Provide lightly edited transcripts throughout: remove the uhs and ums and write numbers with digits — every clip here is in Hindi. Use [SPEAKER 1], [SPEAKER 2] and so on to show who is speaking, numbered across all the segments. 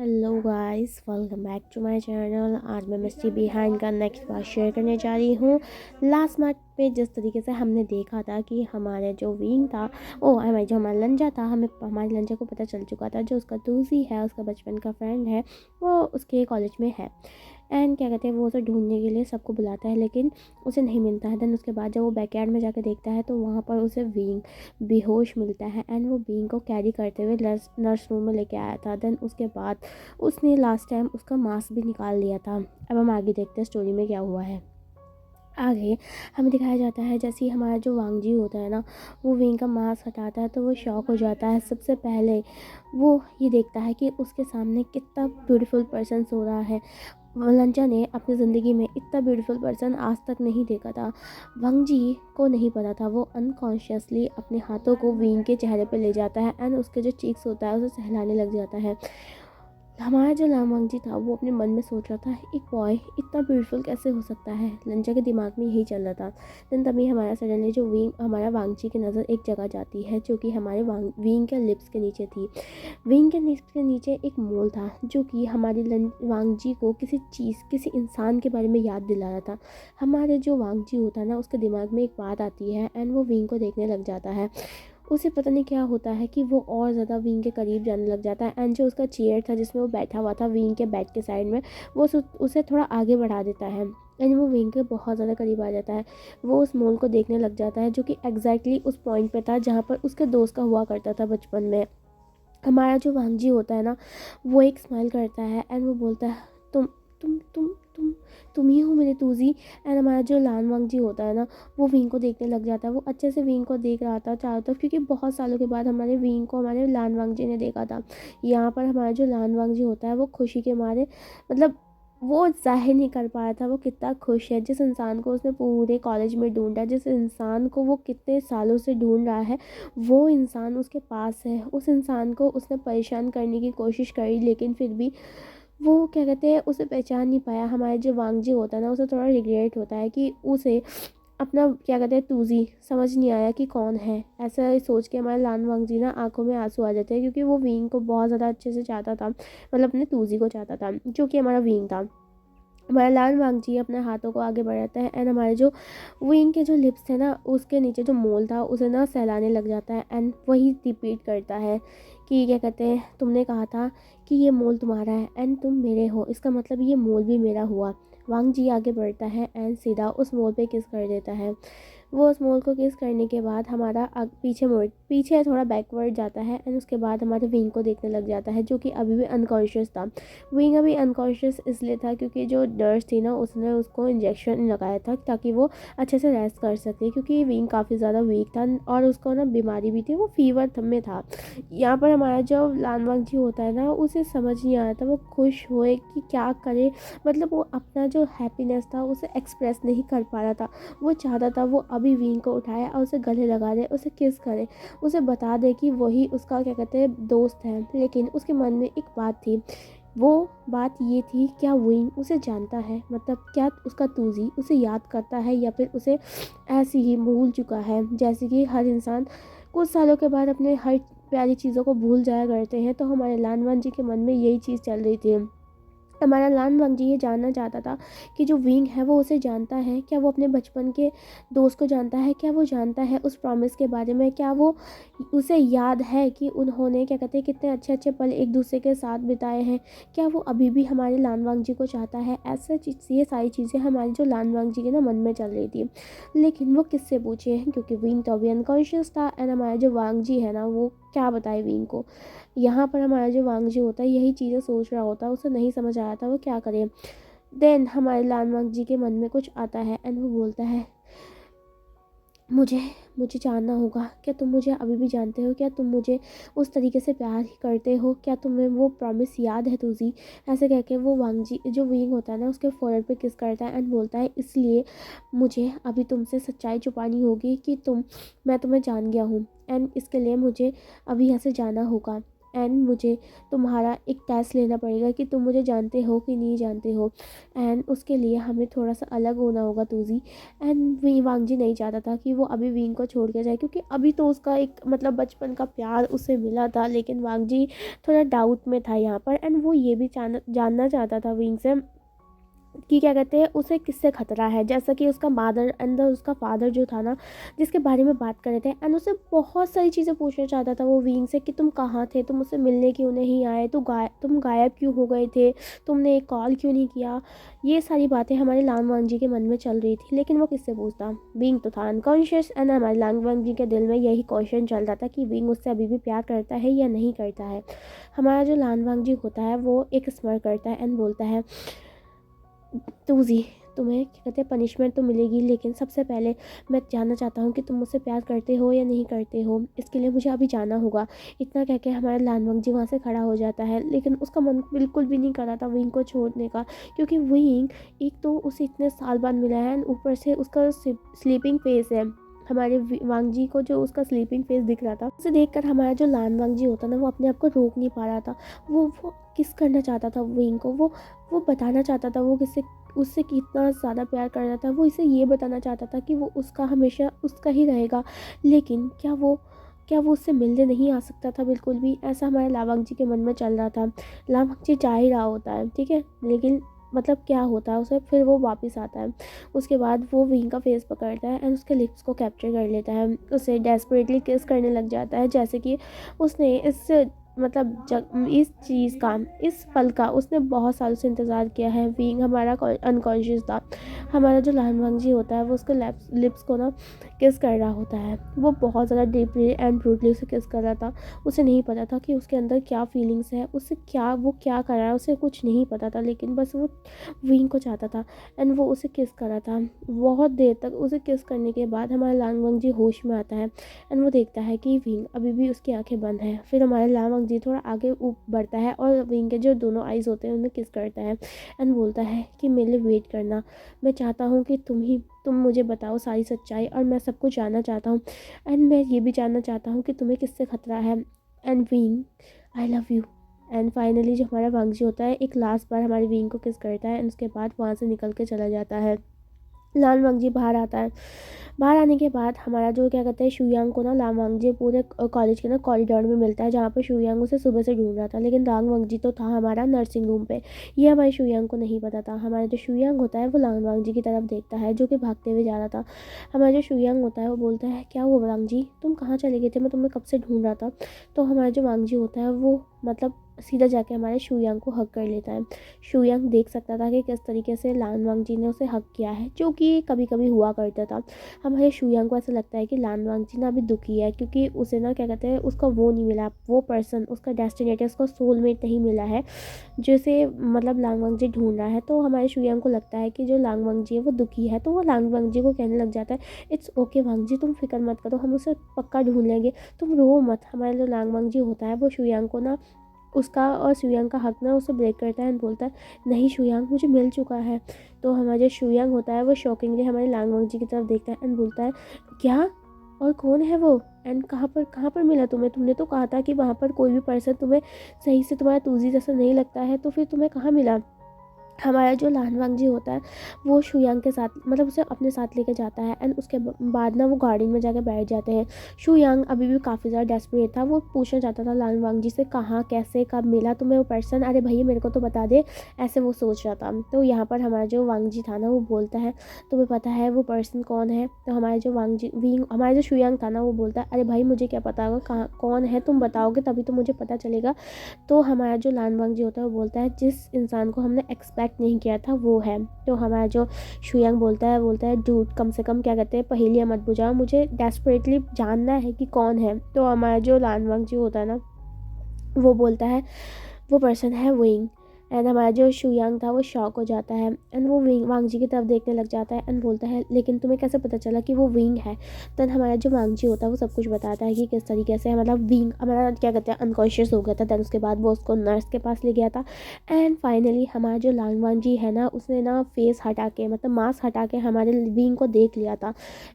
[SPEAKER 1] Hello guys, welcome back to my channel. आज मैं मिस्ट्री बिहाइंड का नेक्स्ट पार्ट शेयर करने जा रही हूँ। लास्ट पार्ट पे जिस तरीके से हमने देखा था कि हमारे जो विंग था, हमारे जो हमारा लंजा था, हमारे लंजा को पता चल चुका था जो उसका दूसी है, उसका बचपन का फ्रेंड है, वो उसके कॉलेज में है। एंड क्या कहते हैं, वो उसे ढूंढने के लिए सबको बुलाता है लेकिन उसे नहीं मिलता है। देन उसके बाद जब वो बैकयार्ड में जाकर देखता है तो वहाँ पर उसे विंग बेहोश मिलता है। एंड वो विंग को कैरी करते हुए नर्स रूम में लेके आया था। देन उसके बाद उसने लास्ट टाइम उसका मास्क भी निकाल लिया था। अब हम आगे देखते हैं स्टोरी में क्या हुआ है। आगे हमें दिखाया जाता है जैसे ही हमारा जो वांगजी होता है ना, वो विंग का मास्क हटाता है तो वो शॉक हो जाता है। सबसे पहले वो ये देखता है कि उसके सामने कितना ब्यूटीफुल पर्सन सो रहा है। लंचा ने अपनी ज़िंदगी में इतना ब्यूटीफुल पर्सन आज तक नहीं देखा था। वांगजी को नहीं पता था। वो अनकॉन्शियसली अपने हाथों को विंग के चेहरे पे ले जाता है एंड उसके जो चीक्स होता है उसे सहलाने लग जाता है। हमारा जो लामांगजी था वो अपने मन में सोच रहा था, एक बॉय इतना ब्यूटीफुल कैसे हो सकता है। लंचा के दिमाग में यही चल रहा था। देन तभी हमारा सडनली जो विंग हमारा वांगजी की नज़र एक जगह जाती है जो कि हमारे विंग के लिप्स के नीचे थी। विंग के लिप्स के नीचे एक मोल था जो कि हमारी वांगजी को किसी चीज़, किसी इंसान के बारे में याद दिला रहा था। हमारे जो वांगजी होता है ना, उसके दिमाग में एक बात आती है एंड वो विंग को देखने लग जाता है। उसे पता नहीं क्या होता है कि वो और ज़्यादा विंग के करीब जाने लग जाता है। एंड जो उसका चेयर था जिसमें वो बैठा हुआ था विंग के बेड के साइड में, वो उसे थोड़ा आगे बढ़ा देता है एंड वो विंग के बहुत ज़्यादा करीब आ जाता है। वो उस मोल को देखने लग जाता है जो कि एग्जैक्टली उस पॉइंट पे था जहाँ पर उसके दोस्त का हुआ करता था बचपन में। हमारा जो वांगजी होता है ना, वो एक स्माइल करता है एंड वो बोलता है, तुम तुम तुम तुम तुम ही हो मेरे तूजी। एंड हमारा जो लान वांगजी होता है ना, वो विंग को देखने लग जाता है। वो अच्छे से विंग को देख रहा था चारों तरफ, क्योंकि बहुत सालों के बाद हमारे विंग को हमारे लान वांगजी ने देखा था। यहाँ पर हमारा जो लान वांगजी होता है वो खुशी के मारे, मतलब वो जाहिर नहीं कर पाया था वो कितना खुश है। जिस इंसान को उसने पूरे कॉलेज में ढूंढा, जिस इंसान को वो कितने सालों से ढूंढ रहा है, वो इंसान उसके पास है। उस इंसान को उसने परेशान करने की कोशिश करी लेकिन फिर भी वो क्या कहते हैं, उसे पहचान नहीं पाया। हमारे जो वांगजी होता है ना, उसे थोड़ा रिग्रेट होता है कि उसे अपना क्या कहते हैं तूजी समझ नहीं आया कि कौन है। ऐसा सोच के हमारे लान वांगजी ना आंखों में आंसू आ जाते हैं, क्योंकि वो विंग को बहुत ज़्यादा अच्छे से चाहता था, मतलब अपने तूजी को चाहता था जो कि हमारा विंग था। हमारा लाल वांगजी अपने हाथों को आगे बढ़ाता है एंड हमारे जो विंग के जो लिप्स थे ना, उसके नीचे जो मोल था उसे ना सहलाने लग जाता है एंड वही रिपीट करता है कि क्या कहते हैं, तुमने कहा था कि ये मोल तुम्हारा है एंड तुम मेरे हो, इसका मतलब ये मोल भी मेरा हुआ। वांगजी आगे बढ़ता है एंड सीधा उस मोल पे किस कर देता है। वो उस मोल को किस करने के बाद हमारा पीछे थोड़ा बैकवर्ड जाता है एंड उसके बाद हमारे विंग को देखने लग जाता है जो कि अभी भी अनकॉन्शियस था। विंग अभी अनकॉन्शियस इसलिए था क्योंकि जो नर्स थी ना, उसने उसको इंजेक्शन लगाया था ताकि वो अच्छे से रेस्ट कर सके, क्योंकि विंग काफ़ी ज़्यादा वीक था और उसको ना बीमारी भी थी, वो फीवर में था। यहाँ पर हमारा जो लानवांग जी होता है ना, उसे समझ नहीं आया था वो खुश होए कि क्या करे। मतलब वो अपना जो हैप्पीनेस था उसे एक्सप्रेस नहीं कर पा रहा था। वो चाहता था वो अभी विंग को उठाए और उसे गले लगा दे, उसे किस करे, उसे बता दे कि वही उसका क्या कहते हैं दोस्त है। लेकिन उसके मन में एक बात थी। वो बात ये थी, क्या विंग उसे जानता है, मतलब क्या उसका तूजी उसे याद करता है या फिर उसे ऐसे ही भूल चुका है। जैसे कि हर इंसान कुछ सालों के बाद अपने हर प्यारी चीज़ों को भूल जाया करते हैं, तो हमारे लानवन जी के मन में यही चीज़ चल रही थी। हमारा लान वांगजी ये जानना चाहता था कि जो विंग है वो उसे जानता है, क्या वो अपने बचपन के दोस्त को जानता है, क्या वो जानता है उस प्रॉमिस के बारे में, क्या वो उसे याद है कि उन्होंने क्या कहते हैं कितने अच्छे अच्छे पल एक दूसरे के साथ बिताए हैं, क्या वो अभी भी हमारे लान वांगजी को चाहता है। ऐसा चीज़, ये सारी चीज़ें हमारी जो लान वांगजी के ना मन में चल रही थी। लेकिन वो किससे पूछे, क्योंकि विंग तो अभी अनकॉन्शियस था एंड हमारा जो वांगजी है ना, वो क्या बताए विंग को। यहाँ पर हमारा जो वांगजी होता है यही चीज़ें सोच रहा होता है, उसे नहीं समझ आया था वो क्या करे। देन हमारे लान वांगजी के मन में कुछ आता है एंड वो बोलता है, मुझे मुझे जानना होगा, क्या तुम मुझे अभी भी जानते हो, क्या तुम मुझे उस तरीके से प्यार ही करते हो, क्या तुम्हें वो प्रॉमिस याद है तुझी। ऐसे कह के वो वांगजी जो विंग होता है ना, उसके फोrehead पे किस करता है एंड बोलता है, इसलिए मुझे अभी तुमसे सच्चाई छुपानी होगी कि मैं तुम्हें जान गया हूँ एंड इसके लिए मुझे अभी यहाँ से जाना होगा। एंड मुझे तुम्हारा एक टेस्ट लेना पड़ेगा कि तुम मुझे जानते हो कि नहीं जानते हो, एंड उसके लिए हमें थोड़ा सा अलग होना होगा तूजी। एंड वांगजी नहीं चाहता था कि वो अभी विंग को छोड़ के जाए, क्योंकि अभी तो उसका एक मतलब बचपन का प्यार उसे मिला था, लेकिन वांगजी थोड़ा डाउट में था यहाँ पर। एंड वो ये भी जानना चाहता था विंग से कि क्या कहते हैं उसे किससे खतरा है, जैसा कि उसका मादर एंड उसका फादर जो था ना, जिसके बारे में बात कर रहे थे। एंड उसे बहुत सारी चीज़ें पूछना चाहता था वो विंग से कि तुम कहाँ थे, तुम मुझसे मिलने क्यों नहीं आए, तुम गायब क्यों हो गए थे, तुमने एक कॉल क्यों नहीं किया। ये सारी बातें हमारे लांगवांग जी के मन में चल रही थी, लेकिन वो किससे पूछता। विंग तो था अनकॉन्शियस, एंड हमारे लांगवांग जी के दिल में यही क्वेश्चन चल रहा था कि विंग उससे अभी भी प्यार करता है या नहीं करता है। हमारा जो लांगवांग जी होता है वो एक स्मर करता है एंड बोलता है, तूजी तुम्हें क्या कहते हैं पनिशमेंट तो मिलेगी, लेकिन सबसे पहले मैं जानना चाहता हूँ कि तुम मुझसे प्यार करते हो या नहीं करते हो, इसके लिए मुझे अभी जाना होगा। इतना कह के हमारा लानवंग जी वहाँ से खड़ा हो जाता है, लेकिन उसका मन बिल्कुल भी नहीं कर रहा था विंग को छोड़ने का, क्योंकि विंग एक तो उसे इतने साल बाद मिला है, ऊपर से उसका स्लीपिंग फेस है। हमारे वांग जी को जो उसका स्लीपिंग फेस दिख रहा था, उसे देखकर हमारा जो लान वांग जी होता ना, वो अपने आप को रोक नहीं पा रहा था। वो किस करना चाहता था विंग को, वो बताना चाहता था वो किससे उससे कितना ज़्यादा प्यार कर रहा था। वो इसे ये बताना चाहता था कि वो उसका हमेशा उसका ही रहेगा, लेकिन क्या वो उससे मिलने नहीं आ सकता था बिल्कुल भी। ऐसा हमारे लावंग जी के मन में चल रहा था। लावंग जी जा ही रहा होता है, ठीक है, लेकिन मतलब क्या होता है उसे, फिर वो वापस आता है। उसके बाद वो विंग का फेस पकड़ता है एंड उसके लिप्स को कैप्चर कर लेता है, उसे डेस्परेटली किस करने लग जाता है, जैसे कि उसने मतलब इस चीज़ का, इस पल का उसने बहुत सालों से इंतज़ार किया है। विंग हमारा अनकॉन्शियस था, हमारा जो लानवांग जी होता है वो उसके लिप्स को ना किस कर रहा होता है। वो बहुत ज़्यादा डीपली एंड ब्रूटली उसे किस कर रहा था। उसे नहीं पता था कि उसके अंदर क्या फीलिंग्स है, वो क्या कर रहा है, उसे कुछ नहीं पता था, लेकिन बस वो विंग को चाहता था एंड वो उसे किस कर रहा था। बहुत देर तक उसे किस करने के बाद हमारा लानवांग जी होश में आता है एंड वो देखता है कि विंग अभी भी उसकी आंखें बंद हैं। फिर हमारा लानवांग जी थोड़ा आगे बढ़ता है और विंग के जो दोनों आइज़ होते हैं उन्हें किस करता है एंड बोलता है कि मेरे लिए वेट करना, मैं चाहता हूँ कि तुम मुझे बताओ सारी सच्चाई, और मैं सब कुछ जानना चाहता हूँ। एंड मैं ये भी जानना चाहता हूँ कि तुम्हें किससे खतरा है। And wing, I love you. And finally जो हमारा वांगजी होता है एक लास्ट बार हमारी विंग को किस करता है एंड उसके बाद वहाँ से निकल के चला जाता है। लाल वांगजी बाहर आता है। बाहर आने के बाद हमारा जो क्या कहते हैं शुयांग को ना लांग वांगजी पूरे कॉलेज के ना कॉरिडोर में मिलता है, जहाँ पे शुयांग उसे सुबह से ढूंढ रहा था, लेकिन लांग वांगजी तो था हमारा नर्सिंग रूम पे। ये हमारे शुयांग को नहीं पता था। हमारा जो शुयांग होता है वो लांग वांगजी की तरफ देखता है जो कि भागते हुए जा रहा था। हमारा जो शुयांग होता है वो बोलता है, क्या हुआ वांगजी, तुम कहाँ चले गए थे, मैं तुम्हें कब से ढूंढ रहा था। तो हमारा जो वांगजी होता है वो मतलब सीधा जाके हमारे शुयांग को हक कर लेता है। शुयांग देख सकता था कि किस तरीके से लान वांगजी ने उसे हक किया है, जो कि कभी कभी हुआ करता था। हमारे शुयांग को ऐसा लगता है कि लान वांगजी ना अभी दुखी है, क्योंकि उसे ना क्या कहते हैं उसका वो नहीं मिला, वो पर्सन, उसका डेस्टिनेटर, उसका सोलमेट नहीं मिला है जैसे मतलब लांग वांगजी ढूंढ रहा है। तो हमारे शुयांग को लगता है कि जो लांग वांगजी है वो दुखी है, तो वो लांग वांगजी को कहने लग जाता है, इट्स ओके वांगजी, तुम फिक्र मत करो, हम उसे पक्का ढूंढ लेंगे, तुम रो मत। हमारा जो लांग वांगजी होता है वो शुयांग को ना उसका और शुयांग का हक ना उसे ब्रेक करता है एंड बोलता है, नहीं शुयांग, मुझे मिल चुका है। तो हमारा जो शुयांग होता है वो शॉकिंगली हमारे लांगवांग जी की तरफ देखता है एंड बोलता है, क्या, और कौन है वो, एंड कहाँ पर मिला तुम्हें, तुमने तो कहा था कि वहाँ पर कोई भी पर्सन तुम्हें सही से तुम्हारा तूजी जैसा नहीं लगता है, तो फिर तुम्हें कहाँ मिला। हमारा जो लानवांग जी होता है वो शुयांग के साथ मतलब उसे अपने साथ लेके जाता है एंड उसके बाद ना वो गार्डन में जाके बैठ जाते हैं। शुयांग अभी भी काफ़ी ज़्यादा डेस्परेट था, वो पूछना चाहता था लानवांग जी से, कहाँ कैसे कब मिला तुम्हें वो पर्सन, अरे भैया मेरे को तो बता दे, ऐसे वो सोच रहा था। तो यहाँ पर हमारा जो वांग जी था ना वो बोलता है, तुम्हें पता है वो पर्सन कौन है। तो हमारे जो हमारा जो शुयांग था ना वो बोलता है, अरे भाई मुझे क्या पता होगा कहाँ कौन है, तुम बताओगे तभी तो मुझे पता चलेगा। तो हमारा जो लानवांग जी होता है वो बोलता है, जिस इंसान को हमने एक्सपेक्ट नहीं किया था वो है। तो हमारा जो शुयांग बोलता है डूड, कम से कम क्या कहते हैं पहेलियाँ मत बुझाओ, मुझे डेस्परेटली जानना है कि कौन है। तो हमारा जो लानवांग जी होता है ना वो बोलता है, वो पर्सन है विंग। एंड हमारा जो शुयांग था वो शॉक हो जाता है एंड वो वांग जी की तरफ देखने लग जाता है एंड बोलता है, लेकिन तुम्हें कैसे पता चला कि वो विंग है। देन हमारा जो वांग जी होता है वो सब कुछ बताता है कि किस तरीके से मतलब विंग हमारा क्या कहते हैं अनकॉन्शियस हो गया था। देन उसके बाद वो उसको नर्स के पास ले गया था एंड फाइनली हमारा जो लांगवान जी है ना उसने ना फेस हटा के मतलब मास्क हटा के हमारे विंग को देख लिया था।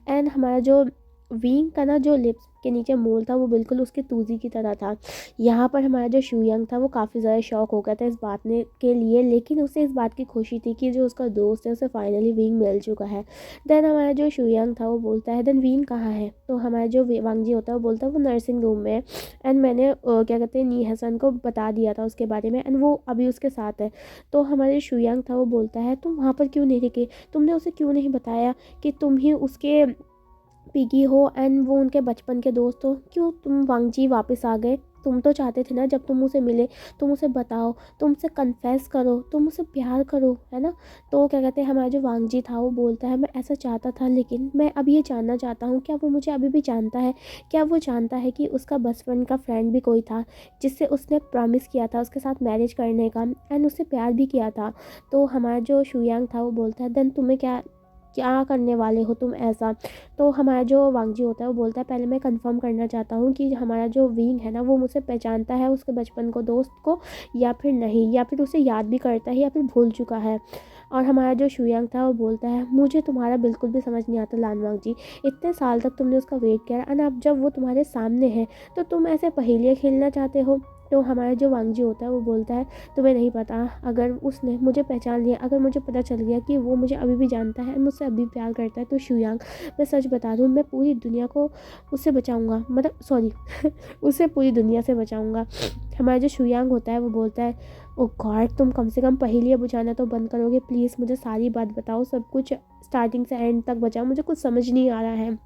[SPEAKER 1] एंड हमारा जो विंग का ना जो लिप्स के नीचे मोल था वो बिल्कुल उसके तूजी की तरह था। यहाँ पर हमारा जो शूयंग था वो काफ़ी ज़्यादा शॉक हो गया था इस बात ने के लिए, लेकिन उसे इस बात की खुशी थी कि जो उसका दोस्त है उसे फाइनली विंग मिल चुका है। देन हमारा जो शूयंग था वो बोलता है देन विंग कहाँ है, तो हमारा जो वांगजी होता है वो बोलता है वो नर्सिंग रूम में है एंड मैंने क्या कहते हैं नी हसन को बता दिया था उसके बारे में एंड वो अभी उसके साथ है। तो हमारे शूयंग था वो बोलता है तुम वहाँ पर क्यों नहीं रुके, तुमने उसे क्यों नहीं बताया कि तुम ही उसके पिगी हो एंड वो उनके बचपन के दोस्त हो, क्यों तुम वांगजी वापस आ गए। तुम तो चाहते थे ना जब तुम उसे मिले तुम उसे बताओ, तुम उसे कन्फेस करो, तुम उसे प्यार करो, है ना। तो क्या कहते हैं हमारा जो वांगजी था वो बोलता है मैं ऐसा चाहता था, लेकिन मैं अब ये जानना चाहता हूँ क्या वो मुझे अभी भी जानता है, क्या वो जानता है कि उसका बचपन का फ्रेंड भी कोई था जिससे उसने प्रॉमिस किया था उसके साथ मैरिज करने का एंड उससे प्यार भी किया था। तो हमारा जो शुयांग था वो बोलता है देन तुम्हें क्या क्या करने वाले हो तुम ऐसा। तो हमारा जो वांगजी होता है वो बोलता है पहले मैं कंफर्म करना चाहता हूँ कि हमारा जो विंग है ना वो मुझे पहचानता है उसके बचपन को दोस्त को या फिर नहीं, या फिर उसे याद भी करता है या फिर भूल चुका है। और हमारा जो शुयांग था वो बोलता है मुझे तुम्हारा बिल्कुल भी समझ नहीं आता लान वांगजी, इतने साल तक तुमने उसका वेट किया एंड अब जब वो तुम्हारे सामने है तो तुम ऐसे पहेलियाँ खेलना चाहते हो। तो हमारा जो वांगजी होता है वो बोलता है तुम्हें नहीं पता, अगर उसने मुझे पहचान लिया, अगर मुझे पता चल गया कि वो मुझे अभी भी जानता है मुझसे अभी प्यार करता है, तो शुयांग मैं सच बता दूँ मैं पूरी दुनिया को उससे बचाऊंगा, मतलब सॉरी उसे पूरी दुनिया से बचाऊंगा। हमारा जो शुयांग होता है वो बोलता है ओ गॉड तुम कम से कम पहेलियाँ बुझाना तो बंद करोगे प्लीज़, मुझे सारी बात बताओ, सब कुछ स्टार्टिंग से एंड तक बताओ, मुझे कुछ समझ नहीं आ रहा है।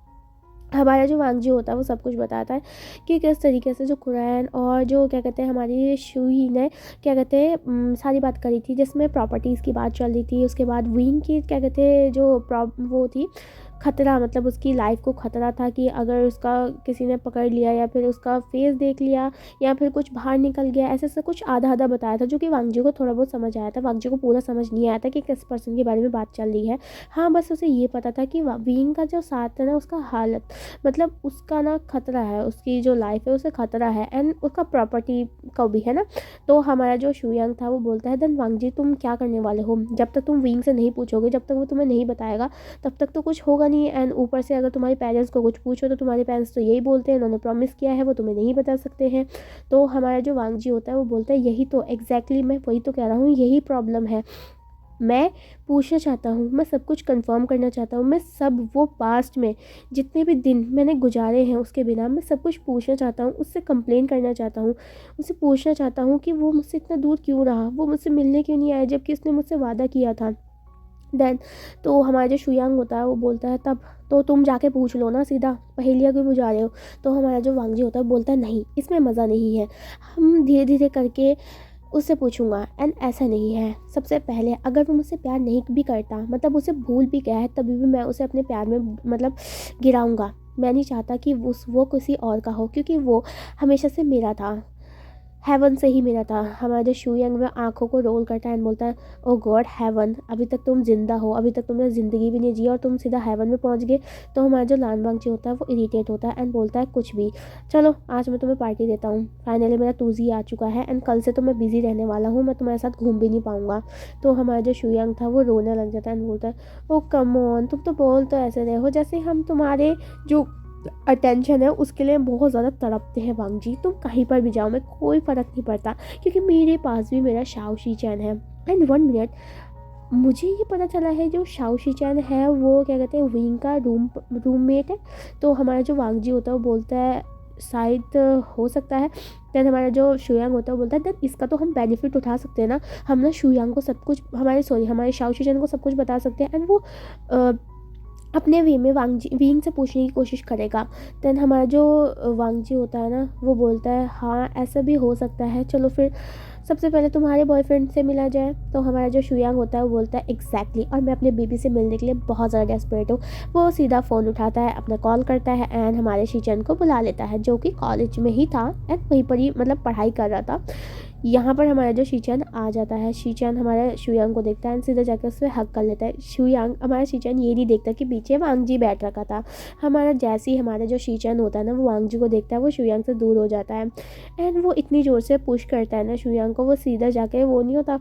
[SPEAKER 1] हमारा जो वांगजी होता है वो सब कुछ बताता है कि किस तरीके से जो कुरैन और जो क्या कहते हैं हमारी शुई ने क्या कहते हैं सारी बात करी थी, जिसमें प्रॉपर्टीज़ की बात चल रही थी। उसके बाद विंग की क्या कहते हैं जो वो थी खतरा, मतलब उसकी लाइफ को खतरा था कि अगर उसका किसी ने पकड़ लिया या फिर उसका फेस देख लिया या फिर कुछ बाहर निकल गया, ऐसे ऐसे कुछ आधा आधा बताया था जो कि वांगजी को थोड़ा बहुत समझ आया था। वांगजी को पूरा समझ नहीं आया था कि किस पर्सन के बारे में बात चल रही है। हाँ बस उसे ये पता था कि विंग का जो साथ है ना उसका हालत, मतलब उसका ना खतरा है, उसकी जो लाइफ है उसे खतरा है एंड उसका प्रॉपर्टी का भी है ना। तो हमारा जो शुयांग था वो बोलता है देन वांगजी तुम क्या करने वाले हो, जब तक तुम विंग से नहीं पूछोगे, जब तक वो तुम्हें नहीं बताएगा तब तक तो कुछ होगा नहीं। एंड ऊपर से अगर तुम्हारे पेरेंट्स को कुछ पूछो तो तुम्हारे पेरेंट्स तो यही बोलते हैं उन्होंने प्रॉमिस किया है वो तुम्हें नहीं बता सकते हैं। तो हमारा जो वांगजी होता है वो बोलता है यही तो एग्जैक्टली मैं वही तो कह रहा हूँ, यही प्रॉब्लम है। मैं पूछना चाहता हूँ, मैं सब कुछ कंफर्म करना चाहता हूँ, मैं सब वो पास्ट में जितने भी दिन मैंने गुजारे हैं उसके बिना मैं सब कुछ पूछना चाहता हूँ, उससे कंप्लेन करना चाहता हूँ, उससे पूछना चाहता हूँ कि वो मुझसे इतना दूर क्यों रहा, वो मुझसे मिलने क्यों नहीं आया जबकि उसने मुझसे वादा किया था। देन तो हमारा जो शुयांग होता है वो बोलता है तब तो तुम जाके पूछ लो ना सीधा, पहेलियाँ क्यों बुझा रहे हो। तो हमारा जो वांगजी होता है वो बोलता है नहीं इसमें मज़ा नहीं है, हम धीरे धीरे करके उससे पूछूंगा एंड ऐसा नहीं है। सबसे पहले अगर वो मुझसे प्यार नहीं भी करता, मतलब उसे भूल भी गया है, तभी भी मैं उसे अपने प्यार में मतलब गिराऊंगा। मैं नहीं चाहता कि वो किसी और का हो, क्योंकि वो हमेशा से मेरा था, हेवन से ही मिला था। हमारा जो शुयांग में आंखों को रोल करता है एंड बोलता है ओ गॉड हेवन, अभी तक तुम जिंदा हो, अभी तक तुमने ज़िंदगी भी नहीं जी और तुम सीधा हेवन में पहुंच गए। तो हमारा जो लान वांगची होता है वो इरिटेट होता है एंड बोलता है कुछ भी, चलो आज मैं तुम्हें पार्टी देता हूँ, फाइनली मेरा तूजी आ चुका है एंड कल से तो मैं बिजी रहने वाला हूँ, मैं तुम्हारे साथ घूम भी नहीं पाऊंगा। तो हमारा जो शुयांग था वो रोने लग जाता है एंड बोलता है ओ कम ऑन, तुम तो बोल तो ऐसे रहे हो जैसे हम तुम्हारे जो अटेंशन है उसके लिए बहुत ज़्यादा तड़पते हैं वांगजी, तुम कहीं पर भी जाओ मैं कोई फ़र्क नहीं पड़ता, क्योंकि मेरे पास भी मेरा शाओ शी चैन है। एंड 1 मिनट, मुझे ये पता चला है जो शाओ शी चैन है वो क्या कहते हैं विंग का रूममेट है। तो हमारा जो वांगजी होता है वो बोलता है शायद हो सकता है। देन हमारा जो शुयांग होता है वो बोलता है देन इसका तो हम बेनिफिट उठा सकते हैं ना, हम ना शुयांग को सब कुछ हमारे शाओ शी चैन को सब कुछ बता सकते हैं एंड वो अपने वे में विंग से पूछने की कोशिश करेगा। देन हमारा जो वांगजी होता है ना वो बोलता है हाँ ऐसा भी हो सकता है, चलो फिर सबसे पहले तुम्हारे बॉयफ्रेंड से मिला जाए। तो हमारा जो शुयांग होता है वो बोलता है एग्जैक्टली, और मैं अपने बेबी से मिलने के लिए बहुत ज़्यादा डेस्परेट हूँ। वो सीधा फ़ोन उठाता है, अपना कॉल करता है एंड हमारे शीचन को बुला लेता है जो कि कॉलेज में ही था एंड वहीं पर ही मतलब पढ़ाई कर रहा था। यहाँ पर हमारा जो शीचैन आ जाता है, शीचैन हमारे शुयांग को देखता है एंड सीधा जाकर उससे हक कर लेता है। शुयांग हमारा शीचैन ये नहीं देखता कि पीछे वांग जी बैठ रखा था। हमारा जैसे ही हमारा जो शीचैन होता है ना, वो वांग जी को देखता है, वो शुयांग से दूर हो जाता है एंड वो इतनी ज़ोर से पुश करता है ना शुयांग को, वो सीधा जाके वो नहीं होता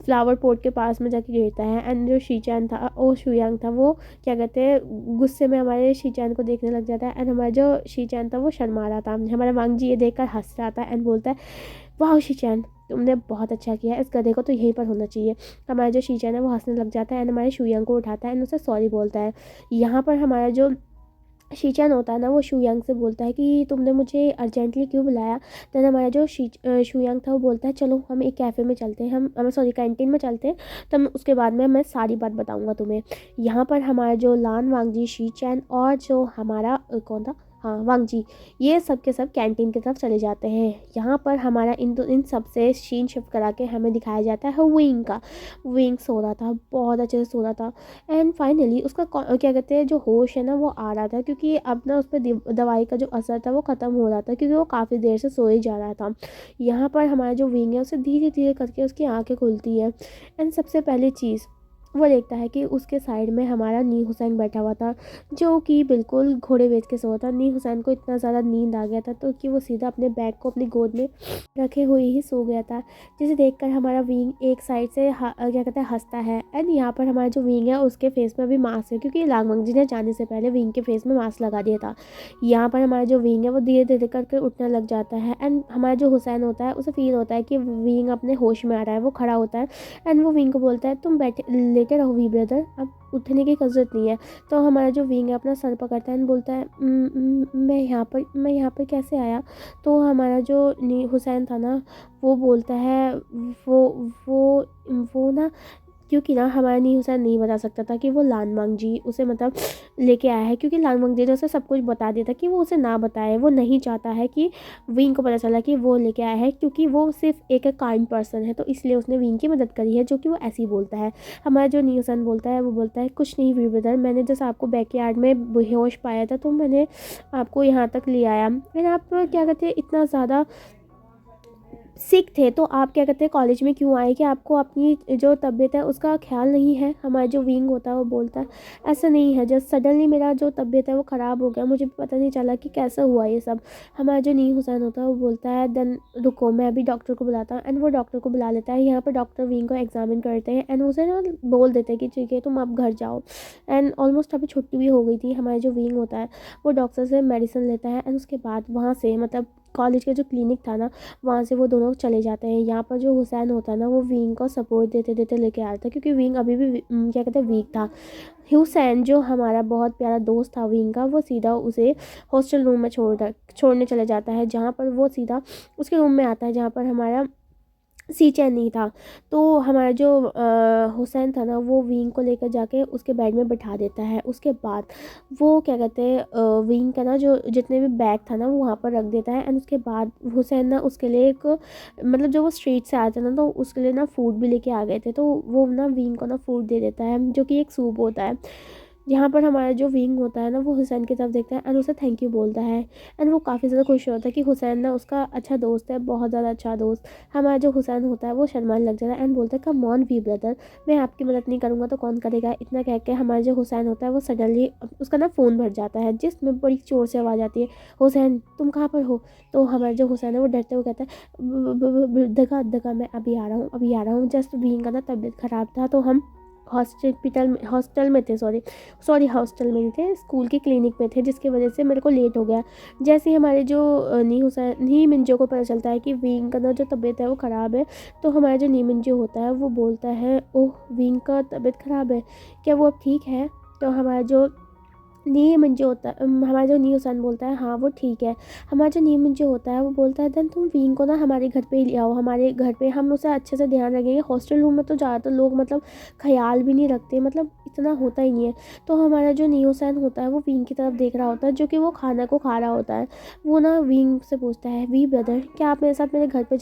[SPEAKER 1] फ्लावर पॉट के पास में जाके गिरता है एंड जो शीचैन था वो शुयांग था, वो क्या कहते हैं गुस्से में हमारे शीचैन को देखने लग जाता है एंड हमारा जो शीचैन था वो शर्मा रहा था। हमारा वांग जी ये देखकर हंस रहा था एंड बोलता है वाह शीचैन, तुमने बहुत अच्छा किया, इस गधे को तो यहीं पर होना चाहिए। हमारा जो शीचैन है वो हंसने लग जाता है एंड हमारे शुयांग को उठाता है एंड उसे सॉरी बोलता है। यहाँ पर हमारा जो शीचैन होता है ना, वो शुयांग से बोलता है कि तुमने मुझे अर्जेंटली क्यों बुलाया। देन हमारा जो शुयांग था वो बोलता है चलो हम एक कैफ़े में चलते हैं, हम सॉरी कैंटीन में चलते हैं, तब उसके बाद में मैं सारी बात बताऊंगा तुम्हें। यहाँ पर हमारा जो लान वांगजी, शीचैन और जो हमारा कौन था, हाँ वांग जी, ये सब के सब कैंटीन की तरफ चले जाते हैं। यहाँ पर हमारा इन सब से सीन शिफ्ट करा के हमें दिखाया जाता है विंग का। विंग सो रहा था, बहुत अच्छे से सो रहा था एंड फाइनली उसका क्या कहते हैं जो होश है ना वो आ रहा था, क्योंकि अब ना उस पर दवाई का जो असर था वो ख़त्म हो रहा था, क्योंकि वो काफ़ी देर से सोए जा रहा था। यहाँ पर हमारा जो विंग है उसे धीरे धीरे करके उसकी आँखें खुलती है एंड सबसे पहली चीज़ वो देखता है कि उसके साइड में हमारा नी हुसैन बैठा हुआ था, जो कि बिल्कुल घोड़े बेच के सो था। नी हुसैन को इतना ज़्यादा नींद आ गया था तो कि वो सीधा अपने बैग को अपनी गोद में रखे हुए ही सो गया था, जिसे देखकर हमारा विंग एक साइड से क्या कहते हैं हंसता है एंड यहाँ पर हमारा जो विंग है उसके फेस में अभी मास्क है, क्योंकि लांगमंग जी ने जाने से पहले विंग के फेस में मास्क लगा दिया था। यहाँ पर हमारा जो विंग है वो धीरे धीरे करके उठने लग जाता है एंड हमारा जो हुसैन होता है उसे फील होता है कि विंग अपने होश में आ रहा है। वो खड़ा होता है एंड वो विंग को बोलता है तुम बैठे लेटे रहो वी ब्रदर, अब उठने की ज़रूरत नहीं है। तो हमारा जो विंग है अपना सर पकड़ता है एंड बोलता है मैं यहाँ पर कैसे आया। तो हमारा जो हुसैन था ना वो बोलता है वो वो वो ना, क्योंकि ना हमारा नी हुसैन नहीं बता सकता था कि वो लानवांग जी उसे मतलब लेके आया है, क्योंकि लानवांग जी ने उसे सब कुछ बता दिया था कि वो उसे ना बताए। वो नहीं चाहता है कि विंग को पता चला कि वो लेके आया है, क्योंकि वो सिर्फ एक काइंड पर्सन है, तो इसलिए उसने विंग की मदद करी है, जो कि वो ऐसे ही बोलता है। हमारा जो नी हुसैन बोलता है वो बोलता है कुछ नहीं वीर ब्रदर, मैंने जैसे आपको बैकयार्ड में बेहोश पाया था तो मैंने आपको यहाँ तक ले आया। फिर आप क्या कहते हैं इतना ज़्यादा सिक थे तो आप क्या कहते हैं कॉलेज में क्यों आए, कि आपको अपनी जो तबीयत है उसका ख्याल नहीं है। हमारा जो विंग होता है वो बोलता है ऐसा नहीं है, जब सडनली मेरा जो तबीयत है वो ख़राब हो गया, मुझे पता नहीं चला कि कैसा हुआ ये सब। हमारा जो नी हुसैन होता है वो बोलता है देन रुको मैं अभी डॉक्टर को बुलाता हूँ एंड वो डॉक्टर को बुला लेता है। यहाँ पर डॉक्टर विंग को एग्जामिन करते हैं एंड उसे ना बोल देते हैं कि ठीक है तुम अब घर जाओ एंड ऑलमोस्ट अभी छुट्टी भी हो गई थी। हमारा जो विंग होता है वो डॉक्टर से मेडिसिन लेता है एंड उसके बाद वहाँ से मतलब कॉलेज का जो क्लिनिक था ना वहाँ से वो दोनों चले जाते हैं। यहाँ पर जो हुसैन होता है ना वो विंग को सपोर्ट देते देते लेके आया था, क्योंकि विंग अभी भी क्या कहते हैं वीक था। हुसैन जो हमारा बहुत प्यारा दोस्त था विंग का, वो सीधा उसे हॉस्टल रूम में छोड़ने चले जाता है, जहाँ पर वो सीधा उसके रूम में आता है जहाँ पर हमारा शीचैन नहीं था। तो हमारा जो हुसैन था ना वो विंग को लेकर जाके उसके बेड में बिठा देता है। उसके बाद वो क्या कहते हैं विंग का ना जो जितने भी बैग था ना वो वहाँ पर रख देता है एंड उसके बाद हुसैन ना उसके लिए एक मतलब जो वो स्ट्रीट से आया था ना तो उसके लिए ना फूड भी लेके आ गए थे, तो वो ना विंग को ना फूड दे देता है जो कि एक सूप होता है। यहाँ पर हमारा जो विंग होता है ना वो हुसैन की तरफ देखता है एंड उसे थैंक यू बोलता है एंड वो काफ़ी ज़्यादा खुश होता है कि हुसैन ना उसका अच्छा दोस्त है, बहुत ज़्यादा अच्छा दोस्त। हमारा जो हुसैन होता है वो शर्माने लग जाता है एंड बोलता है कम ऑन वी ब्रदर, मैं आपकी मदद नहीं करूँगा तो कौन करेगा। इतना कह के हमारा जो हुसैन होता है वो सडनली उसका ना फ़ोन भर जाता है, जिसमें बड़ी ज़ोर से आवाज़ आती है हुसैन तुम कहाँ पर हो। तो हमारा जो हुसैन है वो डरते हुए कहता है दगा दगा मैं अभी आ रहा हूँ जस्ट विंग का ना तबीयत ख़राब था तो हम हॉस्टल में थे, हॉस्टल में नहीं थे, स्कूल की क्लिनिक में थे, जिसकी वजह से मेरे को लेट हो गया। जैसे ही हमारे जो नी मिंजो को पता चलता है कि विंग का ना जो तबीयत है वो ख़राब है, तो हमारा जो नी मिंजो होता है वो बोलता है ओह विंग का तबीयत ख़राब है, क्या वो अब ठीक है। तो हमारा जो नीम जो होता है हमारा जो नी हुसैन बोलता है हाँ वो ठीक है। हमारा जो नीम जो होता है वो बोलता है देन तुम विंग को ना हमारे घर पे ही ले आओ, हमारे घर पे हम उसे अच्छे से ध्यान रखेंगे। हॉस्टल रूम में तो ज़्यादातर लोग मतलब ख्याल भी नहीं रखते, मतलब इतना होता ही नहीं है। तो हमारा जो नी हुसैन होता है वो विंग की तरफ देख रहा होता है, जो कि वो खाना को खा रहा होता है। वो ना विंग से पूछता है वी ब्रदर क्या आप मेरे साथ मेरे घर पर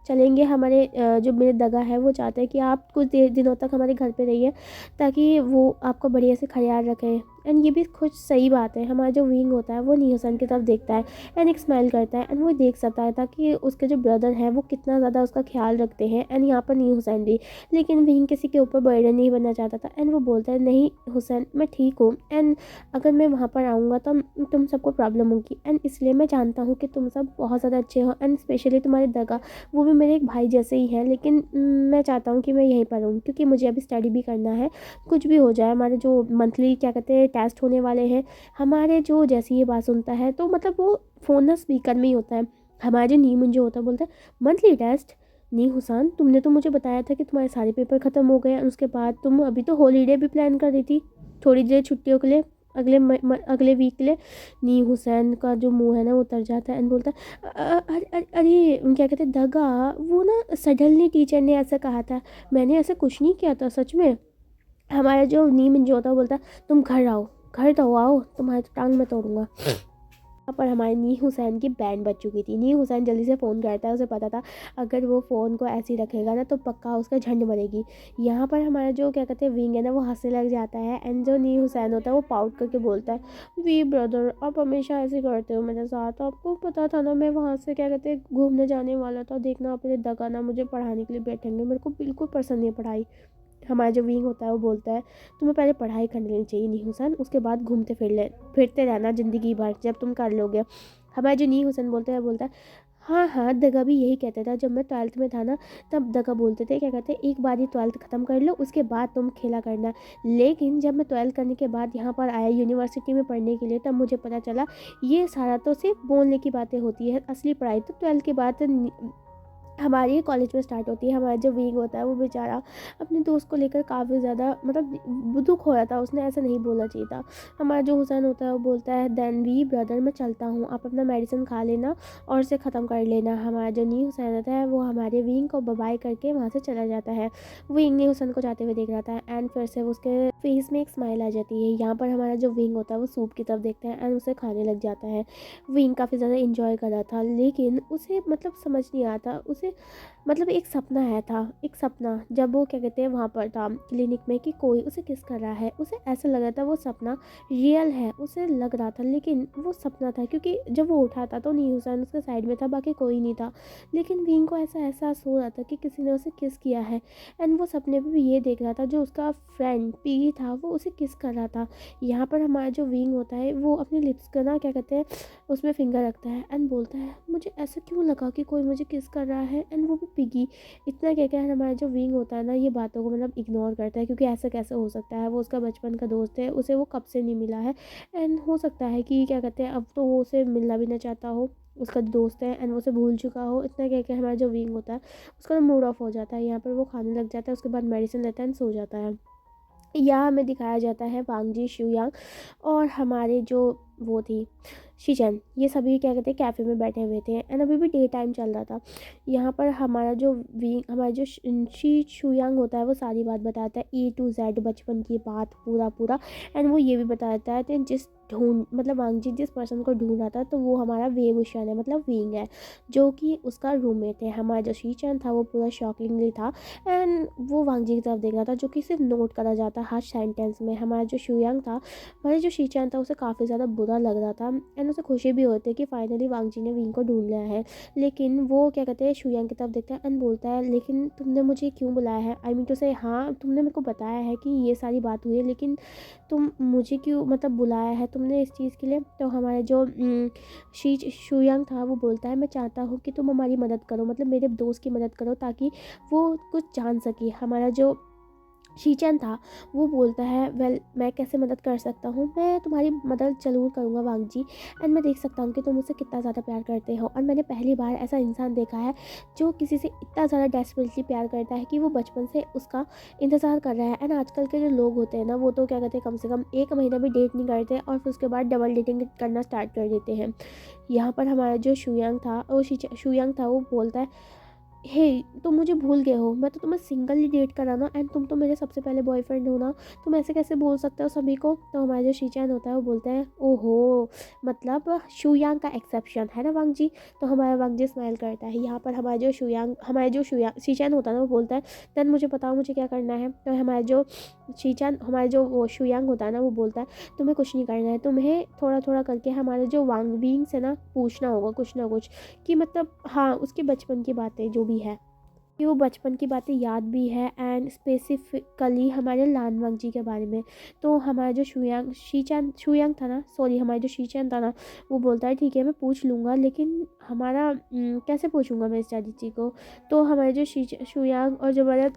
[SPEAKER 1] चलेंगे। हमारे जो मेरे दगा है वो चाहते हैं कि आप कुछ दिनों तक हमारे घर पर रहिए ताकि वो आपका बढ़िया से ख्याल रखें। एंड ये भी कुछ सही बात है। हमारा जो विंग होता है वो नी हुसैन की तरफ देखता है एंड एक स्माइल करता है एंड वो देख सकता है कि उसके जो ब्रदर हैं वो कितना ज़्यादा उसका ख्याल रखते हैं एंड यहाँ पर नी हुसैन भी। लेकिन विंग किसी के ऊपर बर्डन नहीं बनना चाहता था एंड वो बोलता है नहीं हुसैन मैं ठीक हूँ एंड अगर मैं वहाँ पर आऊँगा तो तुम सबको प्रॉब्लम होगी एंड इसलिए मैं जानता हूँ कि तुम सब बहुत ज़्यादा अच्छे हो एंड स्पेशली तुम्हारे दगा वो भी मेरे एक भाई जैसे ही है। लेकिन मैं चाहता हूँ कि मैं यहीं पर हूँ क्योंकि मुझे अभी स्टडी भी करना है। कुछ भी हो जाए हमारे जो मंथली क्या कहते हैं टेस्ट होने वाले हैं, हमारे जो जैसी ये बात सुनता है तो मतलब वो फ़ोन ना स्पीकर में ही होता है। हमारे जो नीम जो होता है बोलता है मंथली टेस्ट। नी हुसैन तुमने तो मुझे बताया था कि तुम्हारे सारे पेपर ख़त्म हो गए और उसके बाद तुम अभी तो हॉलीडे भी प्लान कर रही थी थोड़ी देर छुट्टियों के लिए अगले वीक के लिए। नी हुसैन का जो मुंह है ना वो उतर जाता है एंड बोलता है अरे क्या कहते हैं दगा वो ना सडनली टीचर ने ऐसा कहा था, मैंने ऐसा कुछ नहीं किया था सच में। हमारा जो नीम जो होता है बोलता है तुम घर आओ, घर तो आओ, तुम्हारी तो टांग मैं तोड़ूंगा। यहाँ पर हमारे नी हुसैन की बैंड बज चुकी थी। नी हुसैन जल्दी से फ़ोन करता है, उसे पता था अगर वो फ़ोन को ऐसे ही रखेगा ना तो पक्का उसका झंड मरेगी। यहाँ पर हमारा जो क्या कहते हैं विंग है ना वो हंसने लग जाता है एंड जो नी हुसैन होता है वो पाउट करके बोलता है वी ब्रदर आप हमेशा ऐसे करते हो मेरे साथ, आपको पता था ना मैं वहाँ से क्या कहते हैं घूमने जाने वाला था, देखना आप मुझे दगा ना मुझे पढ़ाने के लिए बैठेंगे, मेरे को बिल्कुल पसंद नहीं है पढ़ाई। हमारा जो विंग होता है वो बोलता है तुम्हें पहले पढ़ाई कर लेनी चाहिए नी हुसैन, उसके बाद फिरते रहना ज़िंदगी भर जब तुम कर लोगे। हमारा जो नी हुसैन बोलता है हाँ हाँ दगा भी यही कहता था जब मैं 12th में था ना, तब दगा बोलते थे क्या कहते एक बार ही 12th ख़त्म कर लो उसके बाद तुम खेला करना। लेकिन जब मैं 12th करने के बाद यहाँ पर आया यूनिवर्सिटी में पढ़ने के लिए तब मुझे पता चला ये सारा तो सिर्फ बोलने की बातें होती है, असली पढ़ाई तो 12th के बाद हमारी कॉलेज में स्टार्ट होती है। हमारा जो विंग होता है वो बेचारा अपने दोस्त को लेकर काफ़ी ज़्यादा मतलब दुख हो रहा था, उसने ऐसा नहीं बोलना चाहिए था। हमारा जो हुसैन होता है वो बोलता है देन वी ब्रदर मैं चलता हूँ, आप अपना मेडिसिन खा लेना और इसे ख़त्म कर लेना। हमारा जो नी हुसैन होता है वो हमारे विंग को बाय करके वहाँ से चला जाता है। विंग नी हुसैन को जाते हुए देख रहा था एंड फिर से उसके फेस में एक स्माइल आ जाती है। यहाँ पर हमारा जो विंग होता है वो सूप की तरफ देखता है एंड उसे खाने लग जाता है। विंग काफ़ी ज़्यादा इंजॉय कर रहा था लेकिन उसे मतलब समझ नहीं आता, उसे मतलब एक सपना आया था, एक सपना जब वो क्या कहते हैं वहाँ पर था क्लिनिक में कि कोई उसे किस कर रहा है, उसे ऐसा लग रहा था वो सपना रियल है, उसे लग रहा था लेकिन वो सपना था क्योंकि जब वो उठा था तो नी हुसैन उसके साइड में था, बाकी कोई नहीं था। लेकिन विंग को ऐसा एहसास हो रहा था कि किसी ने उसे किस किया है एंड वो सपने में भी ये देख रहा था जो उसका फ्रेंड पीगी था वो उसे किस कर रहा था। यहाँ पर हमारा जो विंग होता है वो अपने लिप्स का ना क्या कहते हैं उसमें फिंगर रखता है एंड बोलता है मुझे ऐसा क्यों लगा कि कोई मुझे किस कर रहा है एंड वो भी पिगी। इतना क्या क्या है हमारा जो विंग होता है ना ये बातों को मतलब इग्नोर करता है क्योंकि ऐसा कैसे हो सकता है, वो उसका बचपन का दोस्त है, उसे वो कब से नहीं मिला है एंड हो सकता है कि क्या कहते हैं अब तो वो उसे मिलना भी ना चाहता हो, उसका दोस्त है एंड वो उसे भूल चुका हो। इतना क्या क्या हमारा जो विंग होता है उसका मूड ऑफ हो जाता है। यहाँ पर वो खाने लग जाता है, उसके बाद मेडिसिन लेता है एंड सो जाता है। यहाँ हमें दिखाया जाता है वांगजी शुयांग और हमारे जो वो थी शीचन, ये सभी क्या कहते हैं कैफ़े में बैठे हुए थे एंड अभी भी डे टाइम चल रहा था। यहाँ पर हमारा जो शी शुयांग होता है वो सारी बात बताता है A to Z बचपन की बात पूरा पूरा एंड वो ये भी बताता है कि जिस ढूंढ मतलब वांगजी जिस पर्सन को ढूंढ रहा था तो वो हमारा वेवुशन है मतलब विंग है जो कि उसका रूममेट है। हमारा जो शीचन था वो पूरा शॉकिंगली था एंड वो वांगजी की तरफ देख रहा था जो कि सिर्फ नोट करा जाता हर सेंटेंस में। हमारा जो शुयांग था हमारे जो शीचन था उसे काफ़ी ज़्यादा बुरा लग रहा था एंड उसे खुशी भी होती है कि फाइनली वांगजी ने विंग को ढूंढ लिया है। लेकिन वो क्या कहते हैं शुयांग की तरफ देखता है एंड बोलता है लेकिन तुमने मुझे क्यों बुलाया है, आई मीन टू से हाँ तुमने मेरे को बताया है कि ये सारी बात हुई है लेकिन तुम मुझे क्यों मतलब बुलाया है तुमने इस चीज़ के लिए। तो हमारे जो शुयांग था वो बोलता है मैं चाहता हूँ कि तुम हमारी मदद करो, मतलब मेरे दोस्त की मदद करो ताकि वो कुछ जान सके। हमारा जो शीचन था वो बोलता है वेल मैं कैसे मदद कर सकता हूँ, मैं तुम्हारी मदद ज़रूर करूँगा वांगजी एंड मैं देख सकता हूँ कि तुम मुझसे कितना ज़्यादा प्यार करते हो और मैंने पहली बार ऐसा इंसान देखा है जो किसी से इतना ज़्यादा डेस्परेटली प्यार करता है कि वो बचपन से उसका इंतज़ार कर रहा है। एंड आजकल के जो लोग होते हैं ना वो तो क्या कहते हैं कम से कम 1 महीना भी डेट नहीं करते और फिर उसके बाद डबल डेटिंग करना स्टार्ट कर देते हैं। यहाँ पर हमारा जो शुयांग था वो बोलता है हे तुम मुझे भूल गए हो, मैं तो तुम्हें सिंगली डेट करा ना, एंड तुम तो मेरे सबसे पहले बॉयफ्रेंड हो ना, तुम ऐसे कैसे बोल सकते हो सभी को। तो हमारा जो शीचैन होता है वो बोलता है ओहो, मतलब शुयांग का एक्सेप्शन है ना वांग जी। तो हमारा वांग जी स्माइल करता है। यहाँ पर हमारे जो शुयांग शीचैन होता है ना वो बोलता है देन मुझे बताओ मुझे क्या करना है। तो हमारा जो वो शुयांग होता है ना वो बोलता है तुम्हें कुछ नहीं करना है, तुम्हें थोड़ा थोड़ा करके हमारे जो वांग बींग से ना पूछना होगा कुछ ना कुछ, कि मतलब हाँ उसके बचपन की बातें जो भी है, कि वो बचपन की बातें याद भी है, एंड स्पेसिफिकली हमारे लानवंग जी के बारे में। तो हमारा जो शुयांग था ना, सॉरी हमारा जो शीचैन था ना, वो बोलता है ठीक है मैं पूछ लूँगा, लेकिन कैसे पूछूंगा मैं इस दादी जी को। तो हमारे जो शुयांग और जो हमारा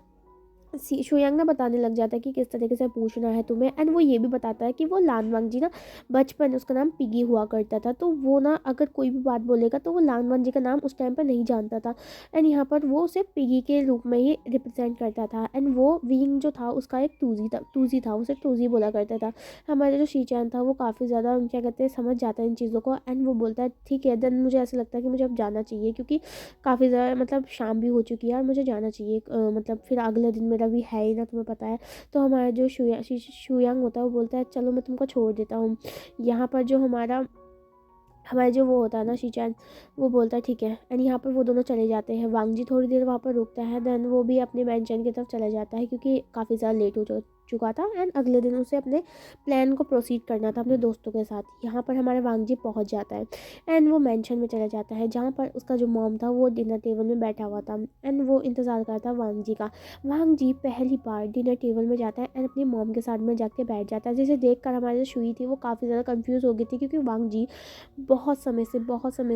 [SPEAKER 1] शुयांग ना बताने लग जाता है कि किस तरीके से पूछना है तुम्हें, एंड वो ये भी बताता है कि वो लानवांग जी ना बचपन उसका नाम पिगी हुआ करता था, तो वो ना अगर कोई भी बात बोलेगा तो वो लानवांग जी का नाम उस टाइम पर नहीं जानता था, एंड यहाँ पर वो उसे पिगी के रूप में ही रिप्रेजेंट करता था, एंड वो विंग जो था उसका एक टूजी था उसे टूजी बोला करता था। हमारा जो शीचैन था वो काफ़ी ज़्यादा क्या कहते हैं समझ जाता है इन चीज़ों को, एंड वो बोलता है ठीक है देन मुझे ऐसा लगता है कि मुझे अब जाना चाहिए, क्योंकि काफ़ी ज़्यादा मतलब शाम भी हो चुकी है और मुझे जाना चाहिए, मतलब फिर अगले दिन मेरा भी है ही ना तुम्हें पता है। तो हमारा जो शुयांग होता है वो बोलता है चलो मैं तुमको छोड़ देता हूँ। यहाँ पर जो हमारा हमारा जो वो होता है ना शीचैन, वो बोलता है ठीक है, एंड यहाँ पर वो दोनों चले जाते हैं। वांग जी थोड़ी देर वहाँ पर रुकता है, देन वो भी अपने मेंशन की तरफ चला जाता है क्योंकि काफ़ी ज़्यादा लेट हो चुका था, एंड अगले दिन उसे अपने प्लान को प्रोसीड करना था अपने दोस्तों के साथ। यहाँ पर हमारा वांग जी पहुँच जाता है, एंड वो मेंशन में चला जाता है जहाँ पर उसका जो मॉम था वो डिनर टेबल में बैठा हुआ था, एंड वो इंतज़ार करता वांग जी का। वांग जी पहली बार डिनर टेबल में जाता है एंड अपनी मॉम के साथ में जाके बैठ जाता है, जिसे देख कर हमारी जो शुई थी वो काफ़ी ज़्यादा कन्फ्यूज़ हो गई थी, क्योंकि वांग जी बहुत समय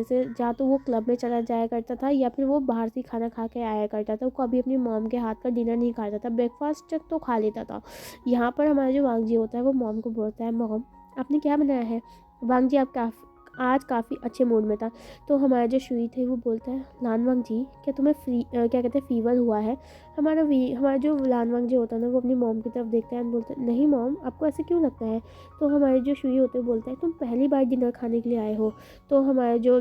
[SPEAKER 1] से या तो वो क्लब में चला जाया करता था या फिर वो बाहर से खाना खा के आया करता था, वो कभी अपनी मॉम के हाथ का डिनर नहीं खाता था, ब्रेकफास्ट तक तो खा लेता था। यहाँ पर हमारा जो वांग जी होता है वो मॉम को बोलता है मॉम आपने क्या बनाया है। वांग जी आप आज काफ़ी अच्छे मूड में था। तो हमारा जो शुई थे वो बोलता है लानवांग जी क्या तुम्हें क्या कहते हैं फीवर हुआ है। हमारा जो लानवांग जी होता है ना वो अपनी मॉम की तरफ देखता है एंड बोलता है नहीं मॉम आपको ऐसे क्यों लगता है। तो हमारे जो शुई होते हैं बोलता है तुम पहली बार डिनर खाने के लिए आए हो। तो हमारा जो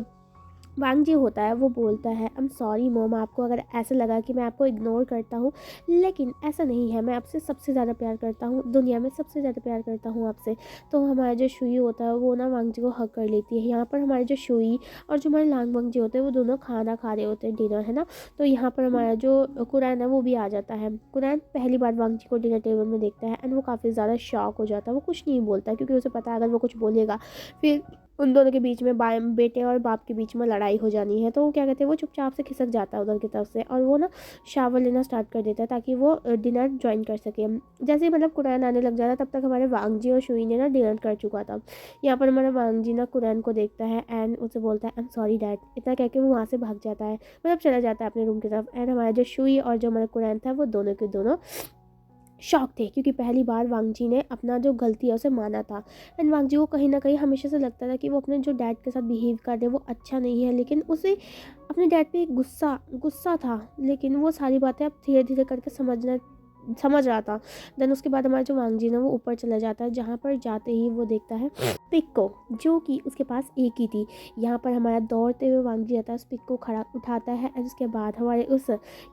[SPEAKER 1] वांग जी होता है वो बोलता है आई एम सॉरी मोम, आपको अगर ऐसा लगा कि मैं आपको इग्नोर करता हूँ, लेकिन ऐसा नहीं है, मैं आपसे सबसे ज़्यादा प्यार करता हूँ, दुनिया में सबसे ज़्यादा प्यार करता हूँ आपसे। तो हमारा जो शुई होता है वो ना वांग जी को हक कर लेती है। यहाँ पर हमारे जो शुई और जो हमारे लांग वांग जी होते हैं वो दोनों खाना खा रहे होते हैं, डिनर है ना। तो यहाँ पर हमारा जो कुरैन है वो भी आ जाता है। कुरैन पहली बार वांग जी को डिनर टेबल में देखता है एंड वो काफ़ी ज़्यादा शॉक हो जाता है, वो कुछ नहीं बोलता क्योंकि उसे पता है अगर वो कुछ बोलेगा फिर उन दोनों के बीच में बेटे और बाप के बीच में लड़ाई हो जानी है। तो वो क्या कहते हैं वो चुपचाप से खिसक जाता है उधर की तरफ से और वो ना शावर लेना स्टार्ट कर देता है ताकि वो डिनर ज्वाइन कर सके। जैसे ही मतलब कुरैन आने लग जाता है तब तक हमारे वांग जी और शुई ने ना डिनर कर चुका था। यहाँ पर हमारा वांग जी ना कुरैन को देखता है एंड उसे बोलता है आई एम सॉरी डैड, इतना कह के वो वहाँ से भाग जाता है, मतलब चला जाता है अपने रूम की तरफ। एंड हमारा जो शुई और जो हमारा कुरैन था वो दोनों के दोनों शॉक थे क्योंकि पहली बार वांग जी ने अपना जो गलती है उसे माना था। एंड वांग जी को कहीं ना कहीं हमेशा से लगता था कि वो अपने जो डैड के साथ बिहेव कर रहे हैं वो अच्छा नहीं है, लेकिन उसे अपने डैड पे एक गुस्सा गुस्सा था, लेकिन वो सारी बातें अब धीरे धीरे करके समझ रहा था। देन उसके बाद हमारा जो वांग जी ना वो ऊपर चला जाता है, जहाँ पर जाते ही वो देखता है पिक को जो कि उसके पास एक ही थी। यहाँ पर हमारा दौड़ते हुए वांग जी आता है, उस पिक को खड़ा उठाता है एंड उसके बाद हमारे उस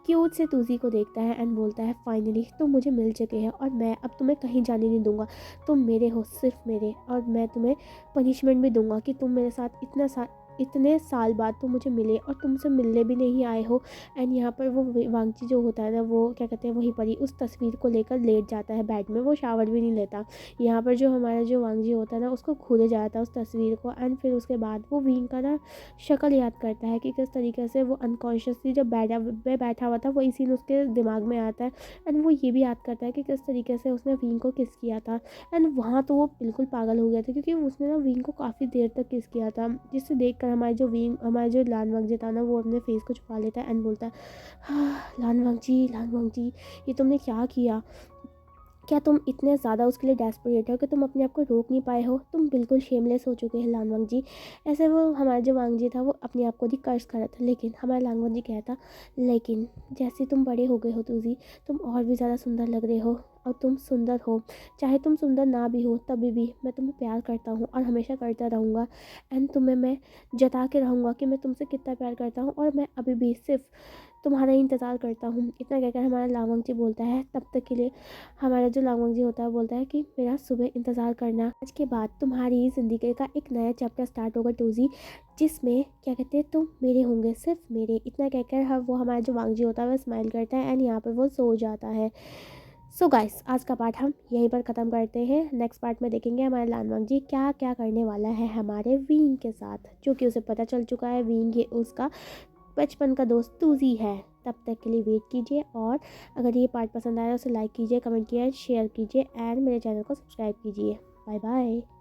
[SPEAKER 1] क्यूट से तूजी को देखता है एंड बोलता है फाइनली तुम मुझे मिल चुके हैं और मैं अब तुम्हें कहीं जाने नहीं दूंगा, तुम मेरे हो सिर्फ मेरे, और मैं तुम्हें पनिशमेंट भी दूंगा कि तुम मेरे साथ इतने साल बाद तुम मुझे मिले और तुमसे मिलने भी नहीं आए हो। एंड यहाँ पर वो वांगची जो होता है ना वो क्या कहते हैं वहीं पर ही उस तस्वीर को लेकर लेट जाता है बेड में, वो शावर भी नहीं लेता। यहाँ पर जो हमारा जो वांगजी होता है ना उसको घूरे जाता है उस तस्वीर को, एंड फिर उसके बाद वो विंग का ना शक्ल याद करता है कि किस तरीके से वो अनकॉन्शियसली जब बैठा हुआ था वही सीन उसके दिमाग में आता है। एंड वो ये भी याद करता है कि किस तरीके से उसने विंग को किस किया था। एंड वहाँ तो वो बिल्कुल पागल हो गया था क्योंकि उसने ना विंग को काफ़ी देर तक किस किया था, जिससे देख कर हमारे जो लानवांग जी था ना वो अपने फेस को छुपा लेता है एंड बोलता है हाँ लानवांग जी ये तुमने क्या किया, क्या तुम इतने ज़्यादा उसके लिए डेस्परेट हो कि तुम अपने आप को रोक नहीं पाए हो, तुम बिल्कुल शेमलेस हो चुके हैं लानवांग जी। ऐसे वो हमारा जो वांग जी था वो अपने आप को ही कर्ज कर रहा था, लेकिन हमारा लानवांग जी कहता लेकिन जैसे तुम बड़े हो गए हो तूजी, तुम और भी ज़्यादा सुंदर लग रहे हो और तुम सुंदर हो, चाहे तुम सुंदर ना भी हो तभी भी मैं तुम्हें प्यार करता हूँ और हमेशा करता रहूँगा। एंड तुम्हें मैं जता के रहूँगा कि मैं तुमसे कितना प्यार करता हूँ और मैं अभी भी सिर्फ तुम्हारा ही इंतज़ार करता हूँ। इतना कहकर हमारा लावंग जी बोलता है, तब तक के लिए हमारा जो लावंग जी होता है बोलता है कि मेरा सुबह इंतज़ार करना, आज के बाद तुम्हारी ज़िंदगी का एक नया चैप्टर स्टार्ट होगा टूजी, जिसमें क्या कहते हैं तुम मेरे होंगे, सिर्फ मेरे। इतना कहकर वो हमारा जो वांग जी होता है वह स्माइल करता है एंड यहाँ पर वो सो जाता है। सो गाइस, आज का पार्ट हम यहीं पर ख़त्म करते हैं। नेक्स्ट पार्ट में देखेंगे हमारे लानवांग जी क्या क्या करने वाला है हमारे वींग के साथ, जो कि उसे पता चल चुका है वींग ये उसका बचपन का दोस्त तूजी है। तब तक के लिए वेट कीजिए, और अगर ये पार्ट पसंद आया उसे लाइक कीजिए, कमेंट कीजिए, शेयर कीजिए एंड मेरे चैनल को सब्सक्राइब कीजिए। Bye bye.